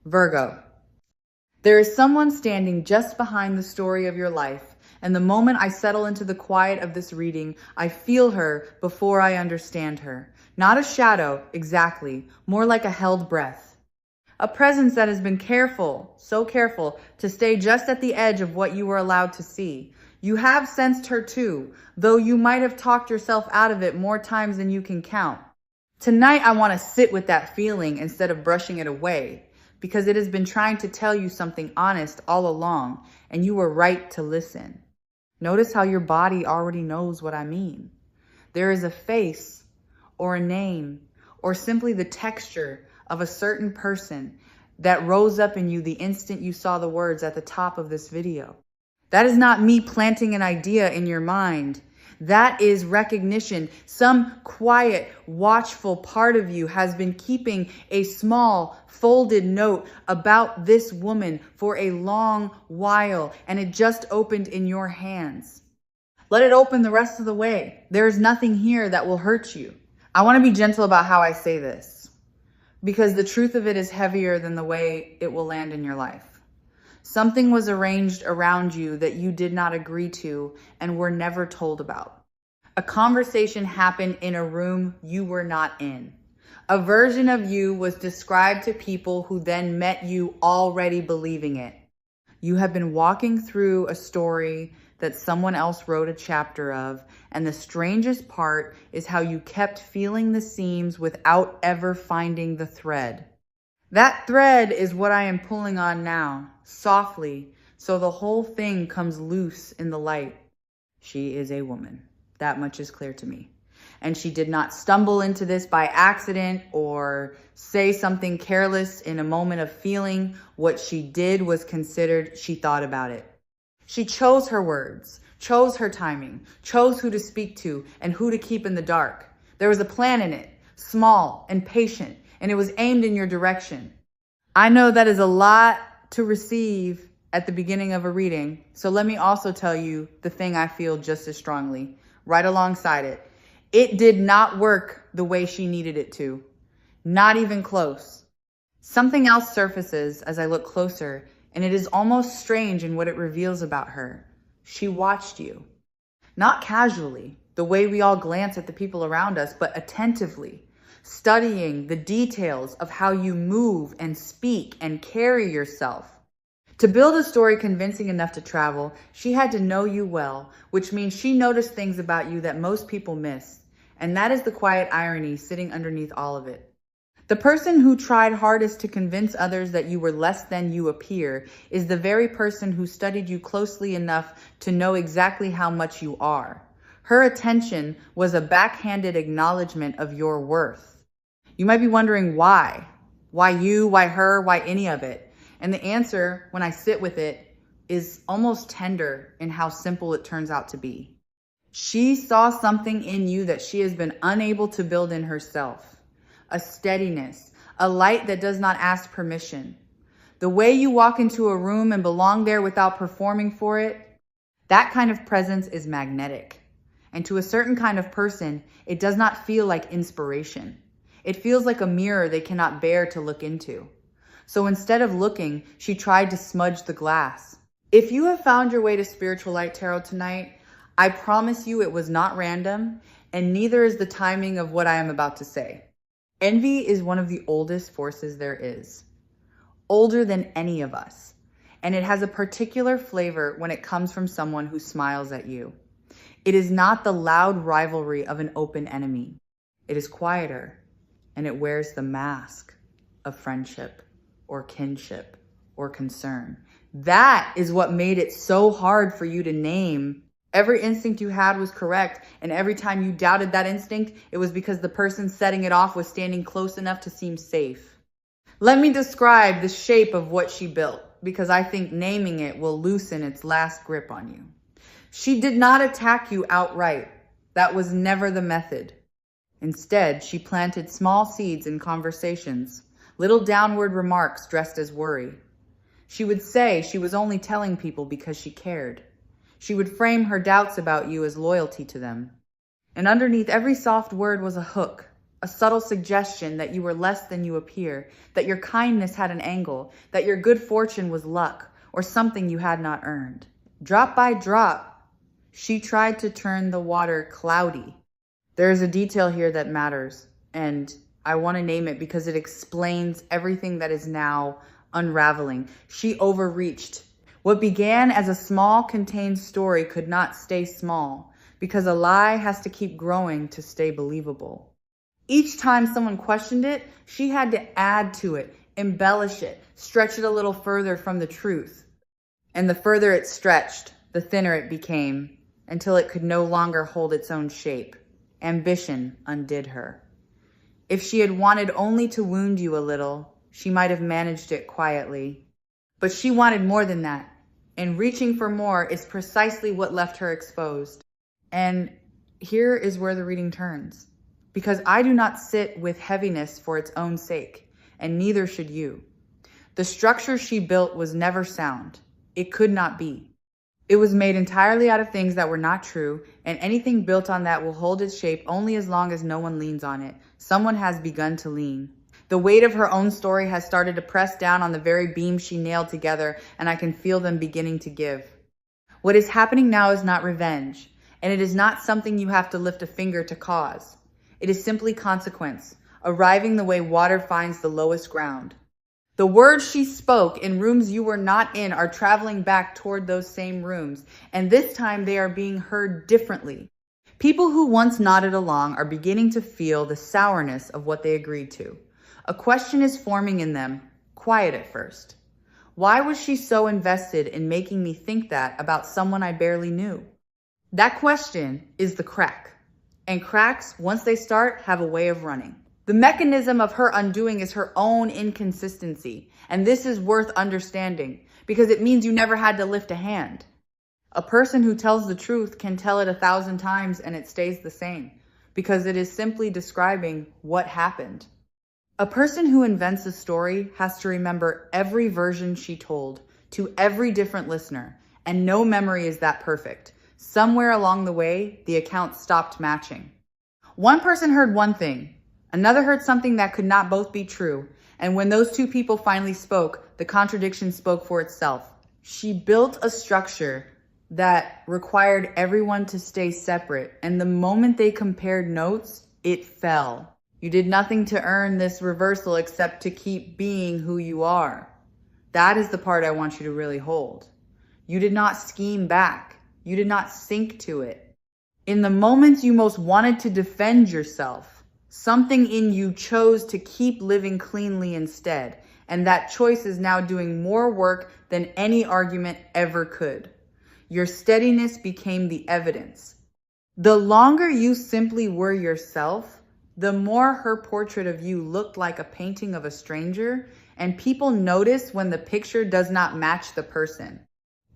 Virgo. There is someone standing just behind the story of your life, and the moment I settle into the quiet of this reading, I feel her before I understand her. Not a shadow, exactly, more like a held breath. A presence that has been careful, so careful, to stay just at the edge of what you were allowed to see. You have sensed her too, though you might have talked yourself out of it more times than you can count. Tonight, I want to sit with that feeling instead of brushing it away, because it has been trying to tell you something honest all along, and you were right to listen. Notice how your body already knows what I mean. There is a face, or a name, or simply the texture of a certain person that rose up in you the instant you saw the words at the top of this video. That is not me planting an idea in your mind. That is recognition. Some quiet, watchful part of you has been keeping a small, folded note about this woman for a long while, and it just opened in your hands. Let it open the rest of the way. There is nothing here that will hurt you. I want to be gentle about how I say this, because the truth of it is heavier than the way it will land in your life. Something was arranged around you that you did not agree to and were never told about. A conversation happened in a room you were not in. A version of you was described to people who then met you already believing it. You have been walking through a story that someone else wrote a chapter of, and the strangest part is how you kept feeling the seams without ever finding the thread. That thread is what I am pulling on now, softly, so the whole thing comes loose in the light. She is a woman. That much is clear to me. And she did not stumble into this by accident or say something careless in a moment of feeling. What she did was considered. She thought about it. She chose her words, chose her timing, chose who to speak to and who to keep in the dark. There was a plan in it, small and patient, and it was aimed in your direction. I know that is a lot to receive at the beginning of a reading, so let me also tell you the thing I feel just as strongly, right alongside it. It did not work the way she needed it to, not even close. Something else surfaces as I look closer, and it is almost strange in what it reveals about her. She watched you, not casually, the way we all glance at the people around us, but attentively, studying the details of how you move and speak and carry yourself. To build a story convincing enough to travel, she had to know you well, which means she noticed things about you that most people miss. And that is the quiet irony sitting underneath all of it. The person who tried hardest to convince others that you were less than you appear is the very person who studied you closely enough to know exactly how much you are. Her attention was a backhanded acknowledgement of your worth. You might be wondering why. Why you, why her, why any of it? And the answer, when I sit with it, is almost tender in how simple it turns out to be. She saw something in you that she has been unable to build in herself. A steadiness, a light that does not ask permission. The way you walk into a room and belong there without performing for it, that kind of presence is magnetic. And to a certain kind of person, it does not feel like inspiration. It feels like a mirror they cannot bear to look into. So instead of looking, she tried to smudge the glass. If you have found your way to Spiritual Light Tarot tonight, I promise you it was not random, and neither is the timing of what I am about to say. Envy is one of the oldest forces there is, older than any of us, and it has a particular flavor when it comes from someone who smiles at you. It is not the loud rivalry of an open enemy. It is quieter, and it wears the mask of friendship or kinship or concern. That is what made it so hard for you to name. Every instinct you had was correct, and every time you doubted that instinct, it was because the person setting it off was standing close enough to seem safe. Let me describe the shape of what she built, because I think naming it will loosen its last grip on you. She did not attack you outright. That was never the method. Instead, she planted small seeds in conversations, little downward remarks dressed as worry. She would say she was only telling people because she cared. She would frame her doubts about you as loyalty to them. And underneath every soft word was a hook, a subtle suggestion that you were less than you appear, that your kindness had an angle, that your good fortune was luck, or something you had not earned. Drop by drop, she tried to turn the water cloudy. There is a detail here that matters, and I want to name it because it explains everything that is now unraveling. She overreached. What began as a small, contained story could not stay small, because a lie has to keep growing to stay believable. Each time someone questioned it, she had to add to it, embellish it, stretch it a little further from the truth. And the further it stretched, the thinner it became, until it could no longer hold its own shape. Ambition undid her. If she had wanted only to wound you a little, she might have managed it quietly. But she wanted more than that, and reaching for more is precisely what left her exposed. And here is where the reading turns. Because I do not sit with heaviness for its own sake, and neither should you. The structure she built was never sound. It could not be. It was made entirely out of things that were not true, and anything built on that will hold its shape only as long as no one leans on it. Someone has begun to lean. The weight of her own story has started to press down on the very beams she nailed together, and I can feel them beginning to give. What is happening now is not revenge, and it is not something you have to lift a finger to cause. It is simply consequence, arriving the way water finds the lowest ground. The words she spoke in rooms you were not in are traveling back toward those same rooms, and this time they are being heard differently. People who once nodded along are beginning to feel the sourness of what they agreed to. A question is forming in them, quiet at first. Why was she so invested in making me think that about someone I barely knew? That question is the crack. And cracks, once they start, have a way of running. The mechanism of her undoing is her own inconsistency. And this is worth understanding because it means you never had to lift a hand. A person who tells the truth can tell it 1,000 times and it stays the same because it is simply describing what happened. A person who invents a story has to remember every version she told to every different listener, and no memory is that perfect. Somewhere along the way, the accounts stopped matching. One person heard one thing, another heard something that could not both be true, and when those two people finally spoke, the contradiction spoke for itself. She built a structure that required everyone to stay separate, and the moment they compared notes, it fell. You did nothing to earn this reversal except to keep being who you are. That is the part I want you to really hold. You did not scheme back. You did not sink to it. In the moments you most wanted to defend yourself, something in you chose to keep living cleanly instead, and that choice is now doing more work than any argument ever could. Your steadiness became the evidence. The longer you simply were yourself, the more her portrait of you looked like a painting of a stranger, and people notice when the picture does not match the person.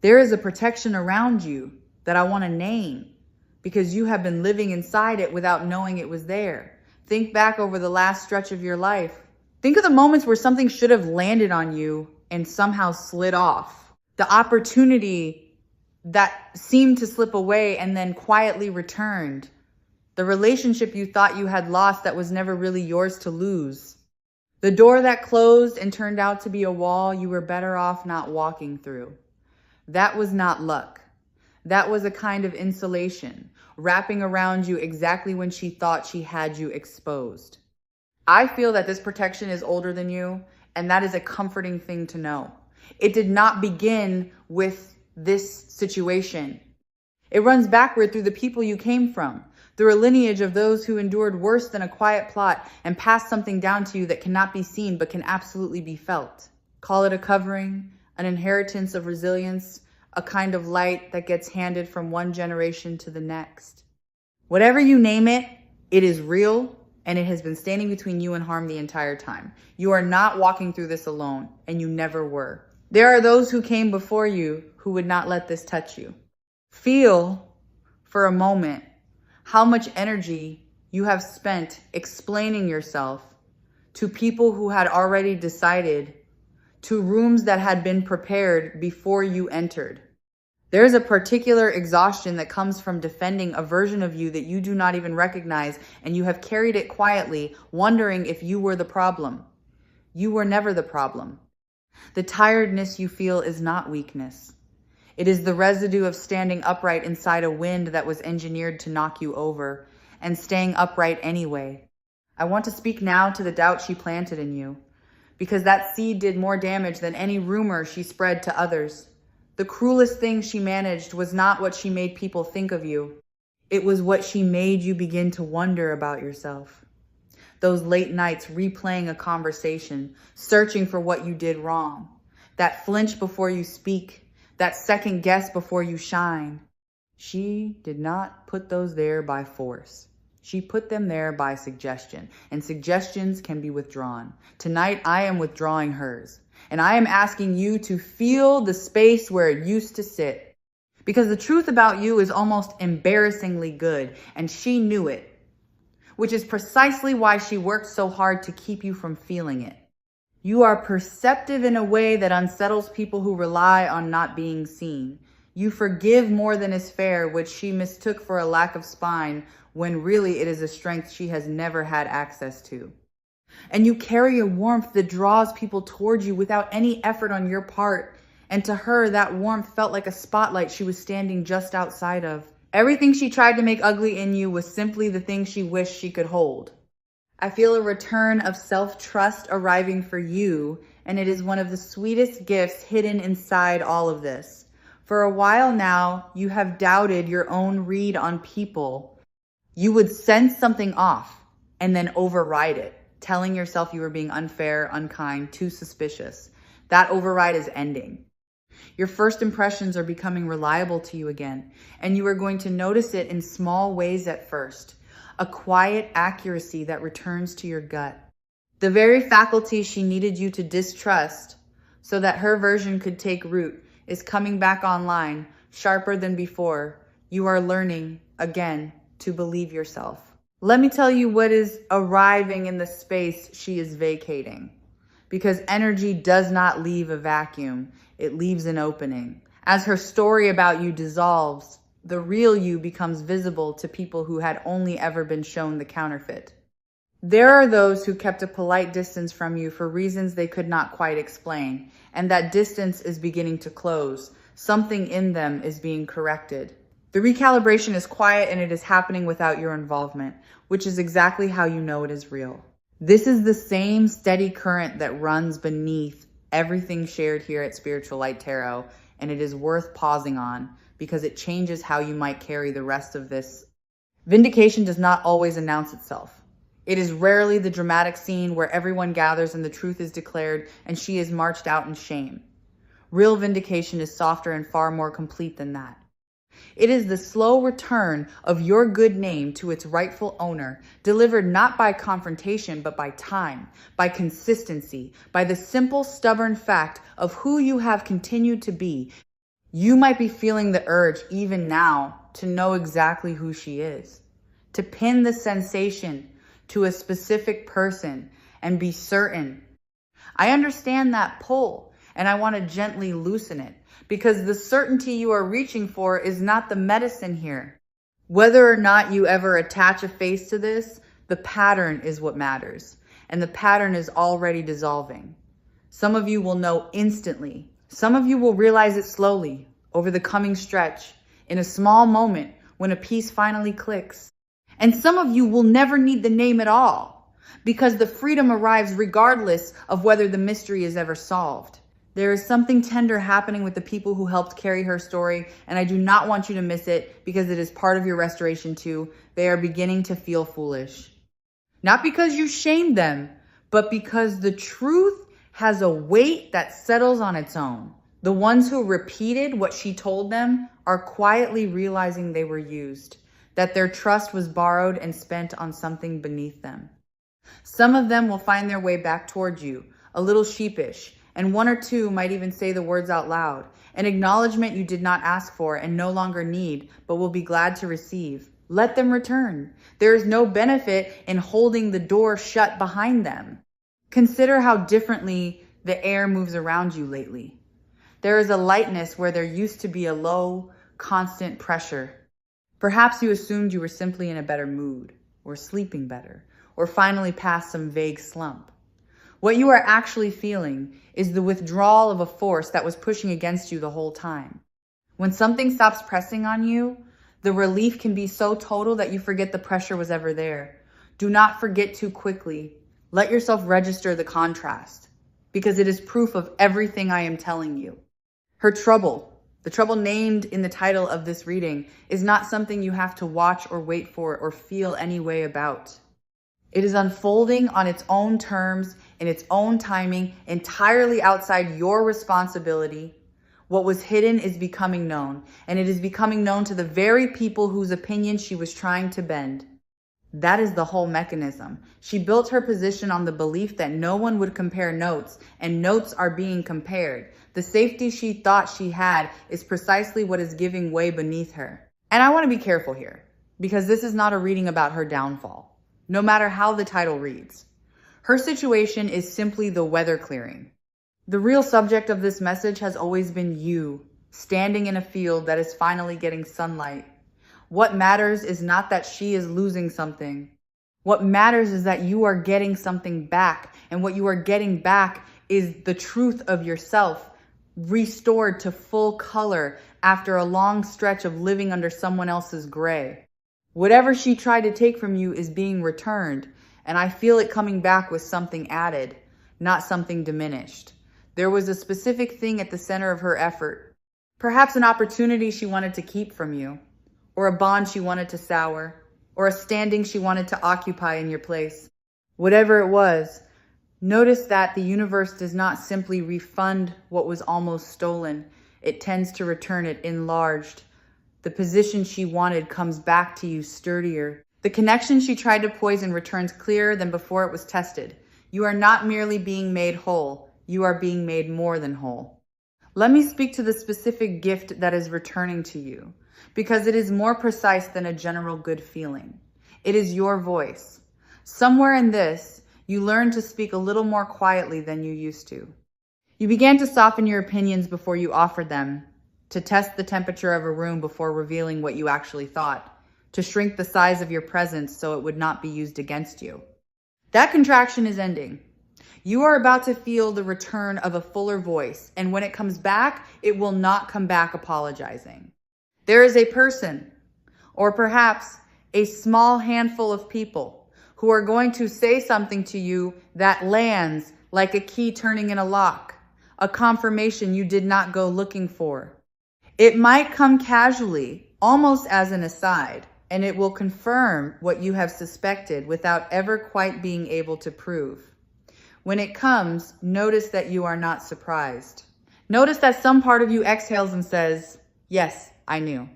There is a protection around you that I want to name because you have been living inside it without knowing it was there. Think back over the last stretch of your life. Think of the moments where something should have landed on you and somehow slid off. The opportunity that seemed to slip away and then quietly returned. The relationship you thought you had lost that was never really yours to lose. The door that closed and turned out to be a wall you were better off not walking through. That was not luck. That was a kind of insulation, wrapping around you exactly when she thought she had you exposed. I feel that this protection is older than you, and that is a comforting thing to know. It did not begin with this situation. It runs backward through the people you came from, through a lineage of those who endured worse than a quiet plot and passed something down to you that cannot be seen but can absolutely be felt. Call it a covering, an inheritance of resilience, a kind of light that gets handed from one generation to the next. Whatever you name it, it is real, and it has been standing between you and harm the entire time. You are not walking through this alone, and you never were. There are those who came before you who would not let this touch you. Feel, for a moment, how much energy you have spent explaining yourself to people who had already decided, to rooms that had been prepared before you entered. There's a particular exhaustion that comes from defending a version of you that you do not even recognize, and you have carried it quietly, wondering if you were the problem. You were never the problem. The tiredness you feel is not weakness. It is the residue of standing upright inside a wind that was engineered to knock you over, and staying upright anyway. I want to speak now to the doubt she planted in you, because that seed did more damage than any rumor she spread to others. The cruelest thing she managed was not what she made people think of you. It was what she made you begin to wonder about yourself. Those late nights replaying a conversation, searching for what you did wrong. That flinch before you speak, that second guess before you shine. She did not put those there by force. She put them there by suggestion, and suggestions can be withdrawn. Tonight, I am withdrawing hers, and I am asking you to feel the space where it used to sit. Because the truth about you is almost embarrassingly good, and she knew it, which is precisely why she worked so hard to keep you from feeling it. You are perceptive in a way that unsettles people who rely on not being seen. You forgive more than is fair, which she mistook for a lack of spine, when really it is a strength she has never had access to. And you carry a warmth that draws people towards you without any effort on your part. And to her, that warmth felt like a spotlight she was standing just outside of. Everything she tried to make ugly in you was simply the thing she wished she could hold. I feel a return of self-trust arriving for you, and it is one of the sweetest gifts hidden inside all of this. For a while now, you have doubted your own read on people. You would sense something off and then override it, telling yourself you were being unfair, unkind, too suspicious. That override is ending. Your first impressions are becoming reliable to you again, and you are going to notice it in small ways at first. A quiet accuracy that returns to your gut. The very faculty she needed you to distrust so that her version could take root is coming back online, sharper than before. You are learning, again, to believe yourself. Let me tell you what is arriving in the space she is vacating. Because energy does not leave a vacuum, it leaves an opening. As her story about you dissolves, the real you becomes visible to people who had only ever been shown the counterfeit. There are those who kept a polite distance from you for reasons they could not quite explain, and that distance is beginning to close. Something in them is being corrected. The recalibration is quiet and it is happening without your involvement, which is exactly how you know it is real. This is the same steady current that runs beneath everything shared here at Spiritual Light Tarot, and it is worth pausing on because it changes how you might carry the rest of this. Vindication does not always announce itself. It is rarely the dramatic scene where everyone gathers and the truth is declared and she is marched out in shame. Real vindication is softer and far more complete than that. It is the slow return of your good name to its rightful owner, delivered not by confrontation, but by time, by consistency, by the simple, stubborn fact of who you have continued to be. You might be feeling the urge even now to know exactly who she is, to pin the sensation to a specific person and be certain. I understand that pull, and I want to gently loosen it. Because the certainty you are reaching for is not the medicine here. Whether or not you ever attach a face to this, the pattern is what matters. And the pattern is already dissolving. Some of you will know instantly. Some of you will realize it slowly, over the coming stretch, in a small moment when a piece finally clicks. And some of you will never need the name at all, because the freedom arrives regardless of whether the mystery is ever solved. There is something tender happening with the people who helped carry her story, and I do not want you to miss it because it is part of your restoration too. They are beginning to feel foolish. Not because you shamed them, but because the truth has a weight that settles on its own. The ones who repeated what she told them are quietly realizing they were used, that their trust was borrowed and spent on something beneath them. Some of them will find their way back towards you, a little sheepish, and one or two might even say the words out loud, an acknowledgement you did not ask for and no longer need, but will be glad to receive. Let them return. There is no benefit in holding the door shut behind them. Consider how differently the air moves around you lately. There is a lightness where there used to be a low, constant pressure. Perhaps you assumed you were simply in a better mood, or sleeping better, or finally past some vague slump. What you are actually feeling is the withdrawal of a force that was pushing against you the whole time. When something stops pressing on you, the relief can be so total that you forget the pressure was ever there. Do not forget too quickly. Let yourself register the contrast, because it is proof of everything I am telling you. Her trouble, the trouble named in the title of this reading, is not something you have to watch or wait for or feel any way about. It is unfolding on its own terms, in its own timing, entirely outside your responsibility. What was hidden is becoming known, and it is becoming known to the very people whose opinion she was trying to bend. That is the whole mechanism. She built her position on the belief that no one would compare notes, and notes are being compared. The safety she thought she had is precisely what is giving way beneath her. And I want to be careful here, because this is not a reading about her downfall, no matter how the title reads. Her situation is simply the weather clearing. The real subject of this message has always been you, standing in a field that is finally getting sunlight. What matters is not that she is losing something. What matters is that you are getting something back, and what you are getting back is the truth of yourself, restored to full color after a long stretch of living under someone else's gray. Whatever she tried to take from you is being returned, and I feel it coming back with something added, not something diminished. There was a specific thing at the center of her effort, perhaps an opportunity she wanted to keep from you, or a bond she wanted to sour, or a standing she wanted to occupy in your place. Whatever it was, notice that the universe does not simply refund what was almost stolen. It tends to return it enlarged. The position she wanted comes back to you sturdier. The connection she tried to poison returns clearer than before it was tested. You are not merely being made whole. You are being made more than whole. Let me speak to the specific gift that is returning to you, because it is more precise than a general good feeling. It is your voice. Somewhere in this, you learned to speak a little more quietly than you used to. You began to soften your opinions before you offered them, to test the temperature of a room before revealing what you actually thought, to shrink the size of your presence so it would not be used against you. That contraction is ending. You are about to feel the return of a fuller voice, and when it comes back, it will not come back apologizing. There is a person, or perhaps a small handful of people, who are going to say something to you that lands like a key turning in a lock, a confirmation you did not go looking for. It might come casually, almost as an aside, and it will confirm what you have suspected without ever quite being able to prove. When it comes, notice that you are not surprised. Notice that some part of you exhales and says, "Yes, I knew."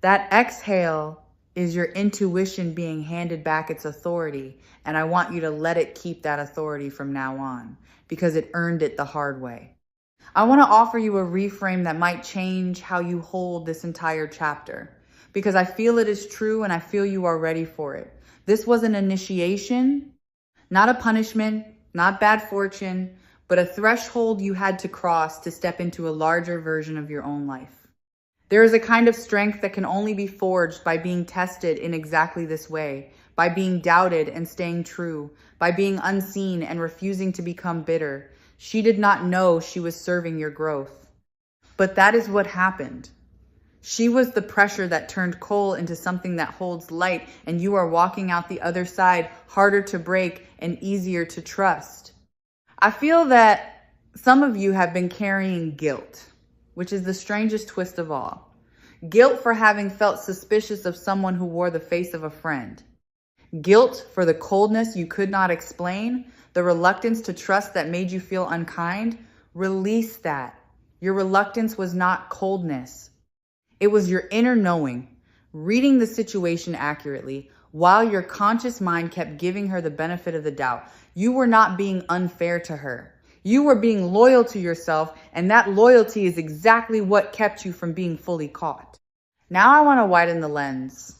That exhale is your intuition being handed back its authority, and I want you to let it keep that authority from now on, because it earned it the hard way. I want to offer you a reframe that might change how you hold this entire chapter, because I feel it is true and I feel you are ready for it. This was an initiation, not a punishment, not bad fortune, but a threshold you had to cross to step into a larger version of your own life. There is a kind of strength that can only be forged by being tested in exactly this way, by being doubted and staying true, by being unseen and refusing to become bitter. She did not know she was serving your growth. But that is what happened. She was the pressure that turned coal into something that holds light, and you are walking out the other side, harder to break and easier to trust. I feel that some of you have been carrying guilt, which is the strangest twist of all. Guilt for having felt suspicious of someone who wore the face of a friend. Guilt for the coldness you could not explain, the reluctance to trust that made you feel unkind. Release that. Your reluctance was not coldness. It was your inner knowing, reading the situation accurately, while your conscious mind kept giving her the benefit of the doubt. You were not being unfair to her. You were being loyal to yourself, and that loyalty is exactly what kept you from being fully caught. Now I want to widen the lens,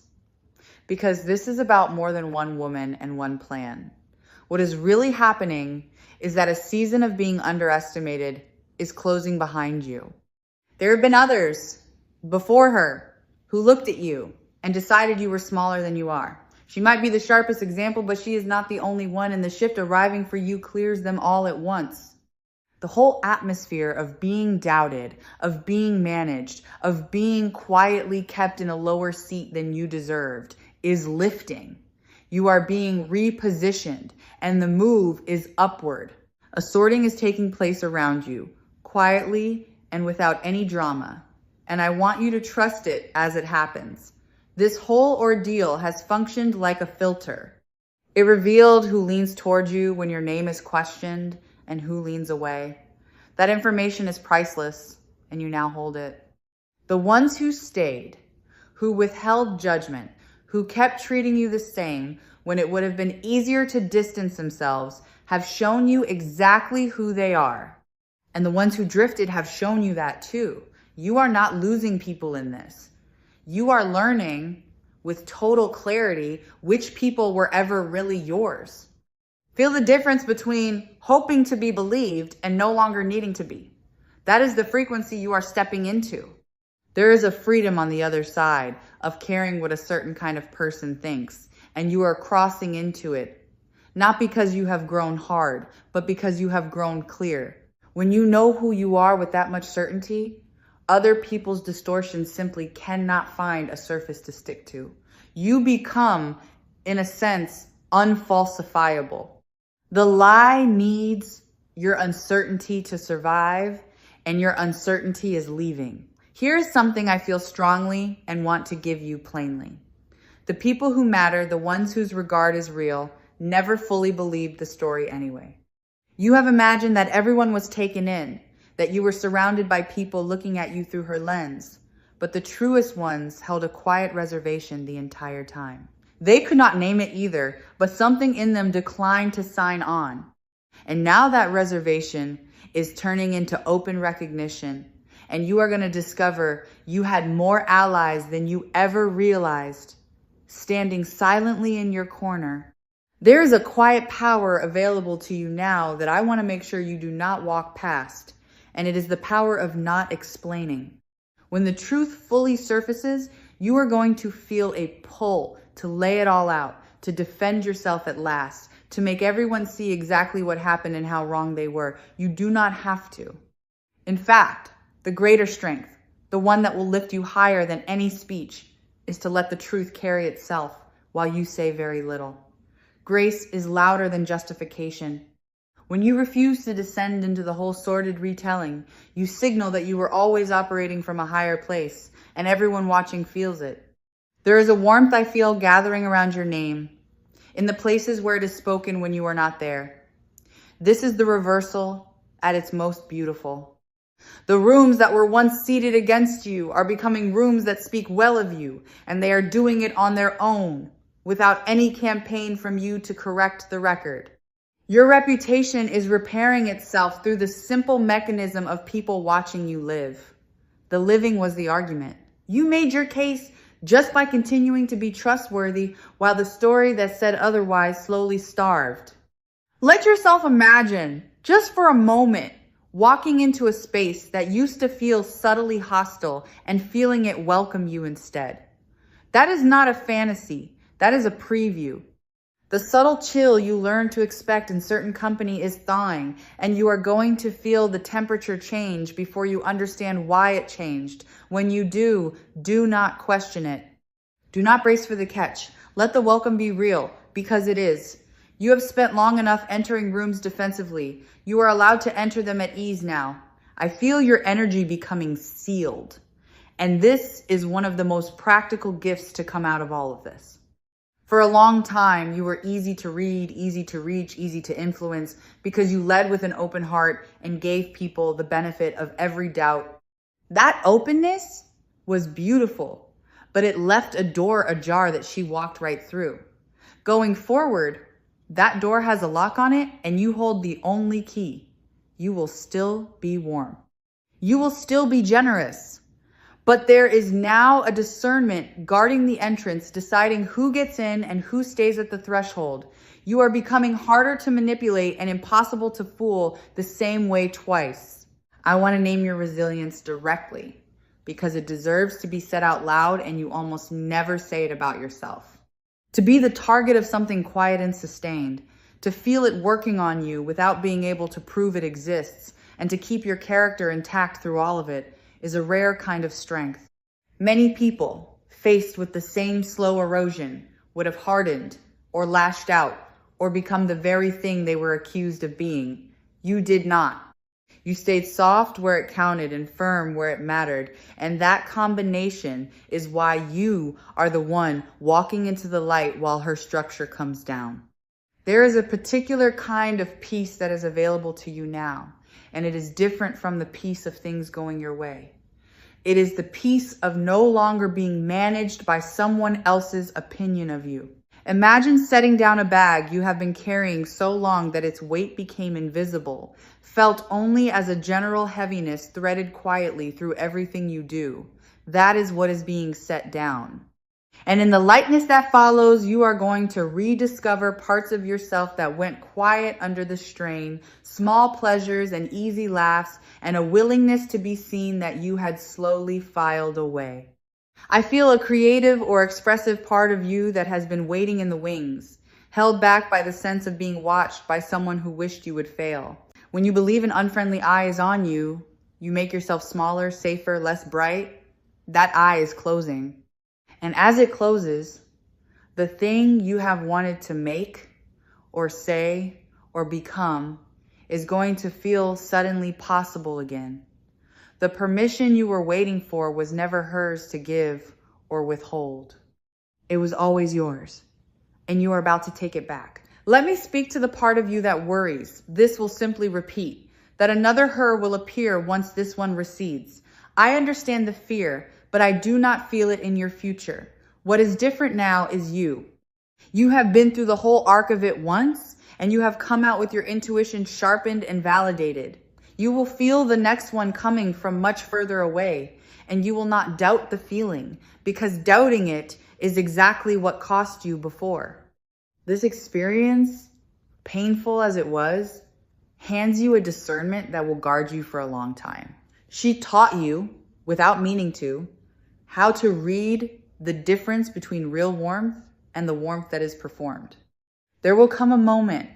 because this is about more than one woman and one plan. What is really happening is that a season of being underestimated is closing behind you. There have been others before her who looked at you and decided you were smaller than you are. She might be the sharpest example, but she is not the only one, and the shift arriving for you clears them all at once. The whole atmosphere of being doubted, of being managed, of being quietly kept in a lower seat than you deserved is lifting. You are being repositioned, and the move is upward. A sorting is taking place around you, quietly and without any drama. And I want you to trust it as it happens. This whole ordeal has functioned like a filter. It revealed who leans towards you when your name is questioned and who leans away. That information is priceless, and you now hold it. The ones who stayed, who withheld judgment, who kept treating you the same when it would have been easier to distance themselves, have shown you exactly who they are. And the ones who drifted have shown you that too. You are not losing people in this. You are learning with total clarity which people were ever really yours. Feel the difference between hoping to be believed and no longer needing to be. That is the frequency you are stepping into. There is a freedom on the other side of caring what a certain kind of person thinks, and you are crossing into it, not because you have grown hard, but because you have grown clear. When you know who you are with that much certainty, other people's distortions simply cannot find a surface to stick to. You become, in a sense, unfalsifiable. The lie needs your uncertainty to survive, and your uncertainty is leaving. Here's something I feel strongly and want to give you plainly. The people who matter, the ones whose regard is real, never fully believed the story anyway. You have imagined that everyone was taken in, that you were surrounded by people looking at you through her lens, but the truest ones held a quiet reservation the entire time. They could not name it either, but something in them declined to sign on. And now that reservation is turning into open recognition, and you are going to discover you had more allies than you ever realized, standing silently in your corner. There is a quiet power available to you now that I want to make sure you do not walk past. And it is the power of not explaining. When the truth fully surfaces, you are going to feel a pull to lay it all out, to defend yourself at last, to make everyone see exactly what happened and how wrong they were. You do not have to. In fact, the greater strength, the one that will lift you higher than any speech, is to let the truth carry itself while you say very little. Grace is louder than justification. When you refuse to descend into the whole sordid retelling, you signal that you were always operating from a higher place, and everyone watching feels it. There is a warmth I feel gathering around your name, in the places where it is spoken when you are not there. This is the reversal at its most beautiful. The rooms that were once seated against you are becoming rooms that speak well of you, and they are doing it on their own, without any campaign from you to correct the record. Your reputation is repairing itself through the simple mechanism of people watching you live. The living was the argument. You made your case just by continuing to be trustworthy while the story that said otherwise slowly starved. Let yourself imagine, just for a moment, walking into a space that used to feel subtly hostile and feeling it welcome you instead. That is not a fantasy. That is a preview. The subtle chill you learn to expect in certain company is thawing, and you are going to feel the temperature change before you understand why it changed. When you do not question it. Do not brace for the catch. Let the welcome be real, because it is. You have spent long enough entering rooms defensively. You are allowed to enter them at ease now. I feel your energy becoming sealed. And this is one of the most practical gifts to come out of all of this. For a long time, you were easy to read, easy to reach, easy to influence, because you led with an open heart and gave people the benefit of every doubt. That openness was beautiful, but it left a door ajar that she walked right through. Going forward, that door has a lock on it, and you hold the only key. You will still be warm. You will still be generous. But there is now a discernment guarding the entrance, deciding who gets in and who stays at the threshold. You are becoming harder to manipulate and impossible to fool the same way twice. I want to name your resilience directly because it deserves to be said out loud and you almost never say it about yourself. To be the target of something quiet and sustained, to feel it working on you without being able to prove it exists, and to keep your character intact through all of it is a rare kind of strength. Many people, faced with the same slow erosion, would have hardened or lashed out or become the very thing they were accused of being. You did not. You stayed soft where it counted and firm where it mattered. And that combination is why you are the one walking into the light while her structure comes down. There is a particular kind of peace that is available to you now, and it is different from the peace of things going your way. It is the peace of no longer being managed by someone else's opinion of you. Imagine setting down a bag you have been carrying so long that its weight became invisible, felt only as a general heaviness threaded quietly through everything you do. That is what is being set down. And in the lightness that follows, you are going to rediscover parts of yourself that went quiet under the strain, small pleasures and easy laughs, and a willingness to be seen that you had slowly filed away. I feel a creative or expressive part of you that has been waiting in the wings, held back by the sense of being watched by someone who wished you would fail. When you believe an unfriendly eye is on you, you make yourself smaller, safer, less bright. That eye is closing. And as it closes, the thing you have wanted to make or say or become is going to feel suddenly possible again. The permission you were waiting for was never hers to give or withhold. It was always yours, and you are about to take it back. Let me speak to the part of you that worries. This will simply repeat, that another her will appear once this one recedes. I understand the fear, but I do not feel it in your future. What is different now is you. You have been through the whole arc of it once, and you have come out with your intuition sharpened and validated. You will feel the next one coming from much further away, and you will not doubt the feeling, because doubting it is exactly what cost you before. This experience, painful as it was, hands you a discernment that will guard you for a long time. She taught you, without meaning to, how to read the difference between real warmth and the warmth that is performed. There will come a moment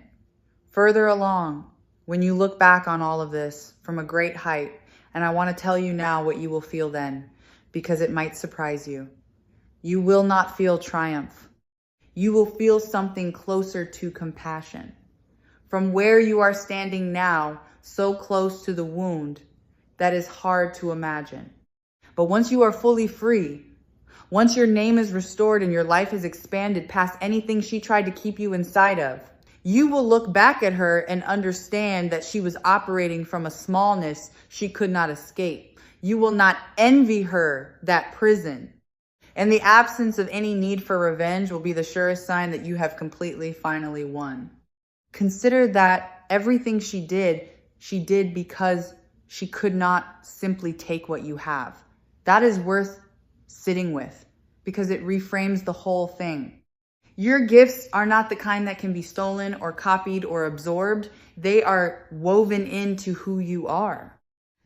further along when you look back on all of this from a great height, and I want to tell you now what you will feel then, because it might surprise you. You will not feel triumph. You will feel something closer to compassion. From where you are standing now, so close to the wound, that is hard to imagine. But once you are fully free, once your name is restored and your life is expanded past anything she tried to keep you inside of, you will look back at her and understand that she was operating from a smallness she could not escape. You will not envy her that prison. And the absence of any need for revenge will be the surest sign that you have completely, finally won. Consider that everything she did because she could not simply take what you have. That is worth sitting with because it reframes the whole thing. Your gifts are not the kind that can be stolen or copied or absorbed. They are woven into who you are.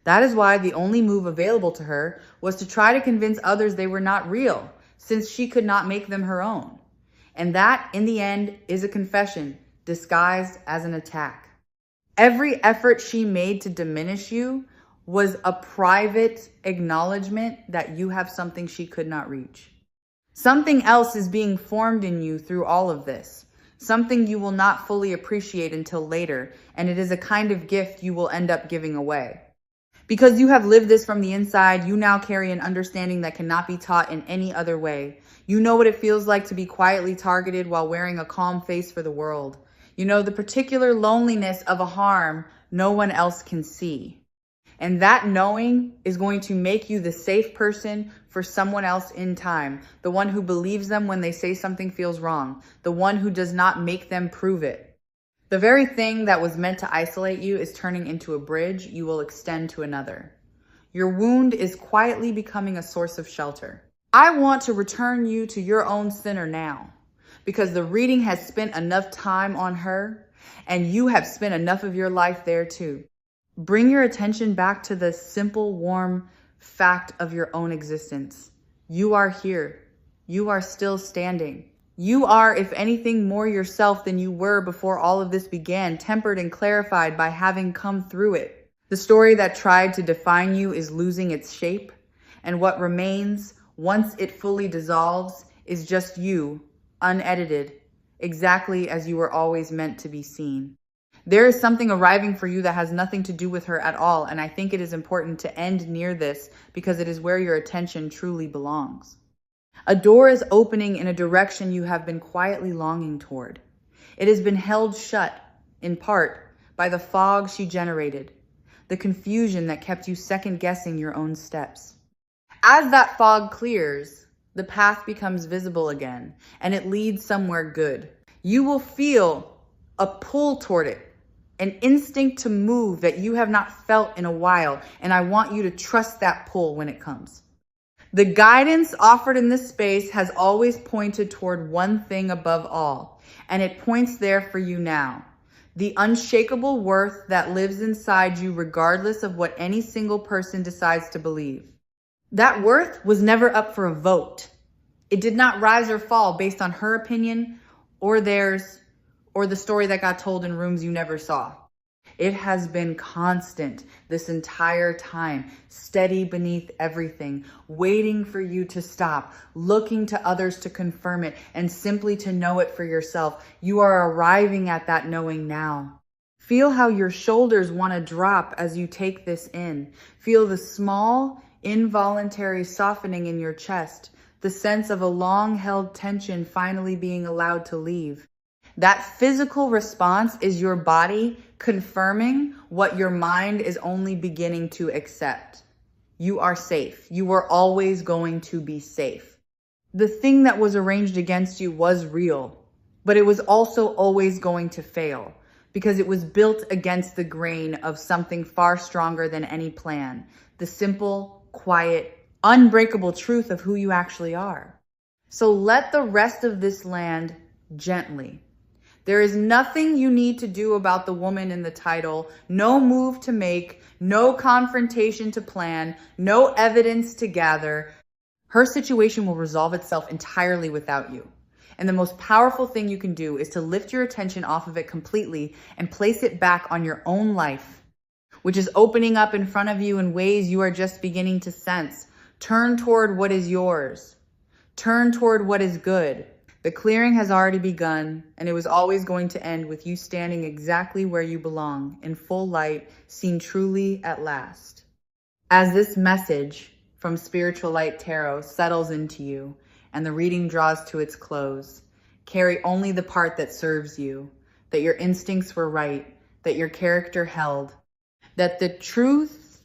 That is why the only move available to her was to try to convince others they were not real, since she could not make them her own. And that, in the end, is a confession disguised as an attack. Every effort she made to diminish you was a private acknowledgement that you have something she could not reach. Something else is being formed in you through all of this, something you will not fully appreciate until later, and it is a kind of gift you will end up giving away. Because you have lived this from the inside, you now carry an understanding that cannot be taught in any other way. You know what it feels like to be quietly targeted while wearing a calm face for the world. You know the particular loneliness of a harm no one else can see. And that knowing is going to make you the safe person for someone else in time. The one who believes them when they say something feels wrong. The one who does not make them prove it. The very thing that was meant to isolate you is turning into a bridge you will extend to another. Your wound is quietly becoming a source of shelter. I want to return you to your own center now, because the reading has spent enough time on her, and you have spent enough of your life there too. Bring your attention back to the simple, warm fact of your own existence. You are here. You are still standing. You are, if anything, more yourself than you were before all of this began, tempered and clarified by having come through it. The story that tried to define you is losing its shape, and what remains, once it fully dissolves, is just you, unedited, exactly as you were always meant to be seen. There is something arriving for you that has nothing to do with her at all, and I think it is important to end near this because it is where your attention truly belongs. A door is opening in a direction you have been quietly longing toward. It has been held shut, in part, by the fog she generated, the confusion that kept you second-guessing your own steps. As that fog clears, the path becomes visible again, and it leads somewhere good. You will feel a pull toward it, an instinct to move that you have not felt in a while, and I want you to trust that pull when it comes. The guidance offered in this space has always pointed toward one thing above all, and it points there for you now. The unshakable worth that lives inside you regardless of what any single person decides to believe. That worth was never up for a vote. It did not rise or fall based on her opinion or theirs, or the story that got told in rooms you never saw. It has been constant this entire time, steady beneath everything, waiting for you to stop, looking to others to confirm it, and simply to know it for yourself. You are arriving at that knowing now. Feel how your shoulders want to drop as you take this in. Feel the small, involuntary softening in your chest, the sense of a long-held tension finally being allowed to leave. That physical response is your body confirming what your mind is only beginning to accept. You are safe. You were always going to be safe. The thing that was arranged against you was real, but it was also always going to fail because it was built against the grain of something far stronger than any plan. The simple, quiet, unbreakable truth of who you actually are. So let the rest of this land gently. There is nothing you need to do about the woman in the title, no move to make, no confrontation to plan, no evidence to gather. Her situation will resolve itself entirely without you. And the most powerful thing you can do is to lift your attention off of it completely and place it back on your own life, which is opening up in front of you in ways you are just beginning to sense. Turn toward what is yours. Turn toward what is good. The clearing has already begun, and it was always going to end with you standing exactly where you belong, in full light, seen truly at last. As this message from Spiritual Light Tarot settles into you, and the reading draws to its close, carry only the part that serves you, that your instincts were right, that your character held, that the truth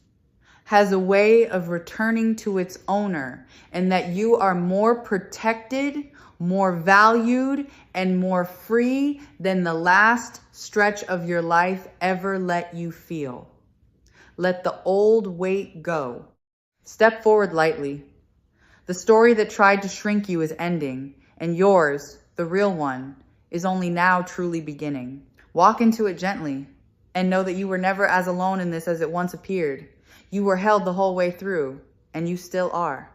has a way of returning to its owner, and that you are more protected, more valued, and more free than the last stretch of your life ever let you feel. Let the old weight go. Step forward lightly. The story that tried to shrink you is ending, and yours, the real one, is only now truly beginning. Walk into it gently, and know that you were never as alone in this as it once appeared. You were held the whole way through, and you still are.